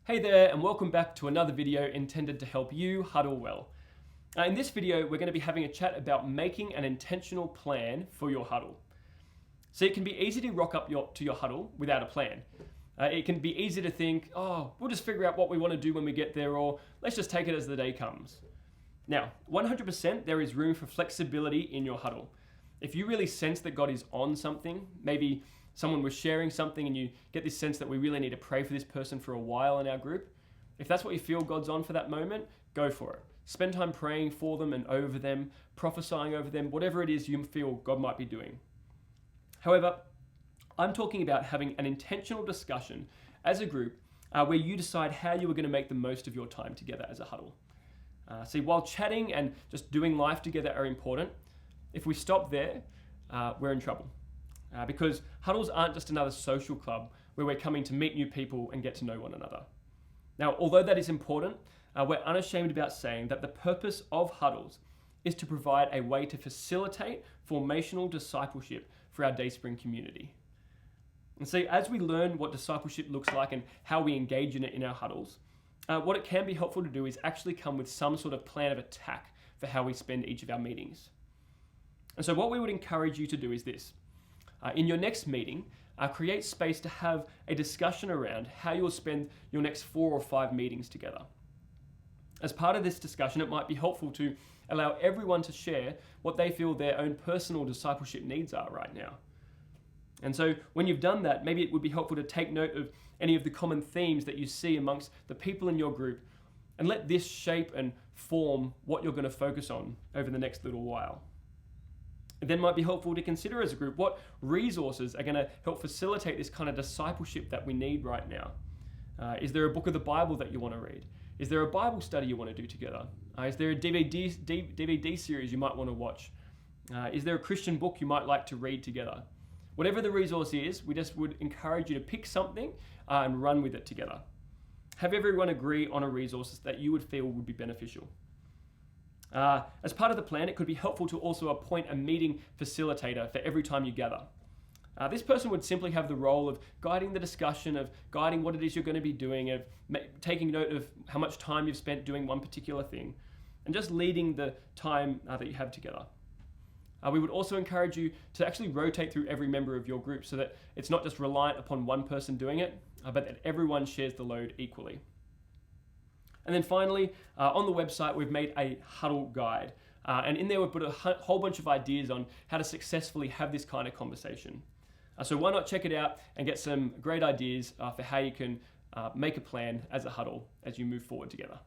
Hey there, and welcome back to another video intended to help you huddle well. In this video, we're going to be having a chat about making an intentional plan for your huddle. So it can be easy to rock up to your huddle without a plan. It can be easy to think, we'll just figure out what we want to do when we get there, or let's just take it as the day comes. Now, 100% there is room for flexibility in your huddle. If you really sense that God is on something, maybe someone was sharing something and you get this sense that we really need to pray for this person for a while in our group, if that's what you feel God's on for that moment, go for it. Spend time praying for them and over them, prophesying over them, whatever it is you feel God might be doing. However, I'm talking about having an intentional discussion as a group where you decide how you are going to make the most of your time together as a huddle. See, while chatting and just doing life together are important, if we stop there, we're in trouble. Because huddles aren't just another social club where we're coming to meet new people and get to know one another. Now, although that is important, we're unashamed about saying that the purpose of huddles is to provide a way to facilitate formational discipleship for our Dayspring community. And see, as we learn what discipleship looks like and how we engage in it in our huddles, what it can be helpful to do is actually come with some sort of plan of attack for how we spend each of our meetings. And so what we would encourage you to do is this. In your next meeting, create space to have a discussion around how you'll spend your next 4 or 5 meetings together. As part of this discussion, it might be helpful to allow everyone to share what they feel their own personal discipleship needs are right now. And so when you've done that, maybe it would be helpful to take note of any of the common themes that you see amongst the people in your group and let this shape and form what you're going to focus on over the next little while. It then might be helpful to consider as a group what resources are going to help facilitate this kind of discipleship that we need right now. Is there a book of the Bible that you want to read? Is there a Bible study you want to do together? Is there a DVD series you might want to watch? Is there a Christian book you might like to read together? Whatever the resource is, we just would encourage you to pick something and run with it together. Have everyone agree on a resource that you would feel would be beneficial. As part of the plan, it could be helpful to also appoint a meeting facilitator for every time you gather. This person would simply have the role of guiding the discussion, of guiding what it is you're going to be doing, of taking note of how much time you've spent doing one particular thing, and just leading the time that you have together. We would also encourage you to actually rotate through every member of your group so that it's not just reliant upon one person doing it, but that everyone shares the load equally. And then finally, on the website, we've made a Huddle guide. And in there, we've put a whole bunch of ideas on how to successfully have this kind of conversation. So why not check it out and get some great ideas for how you can make a plan as a huddle as you move forward together.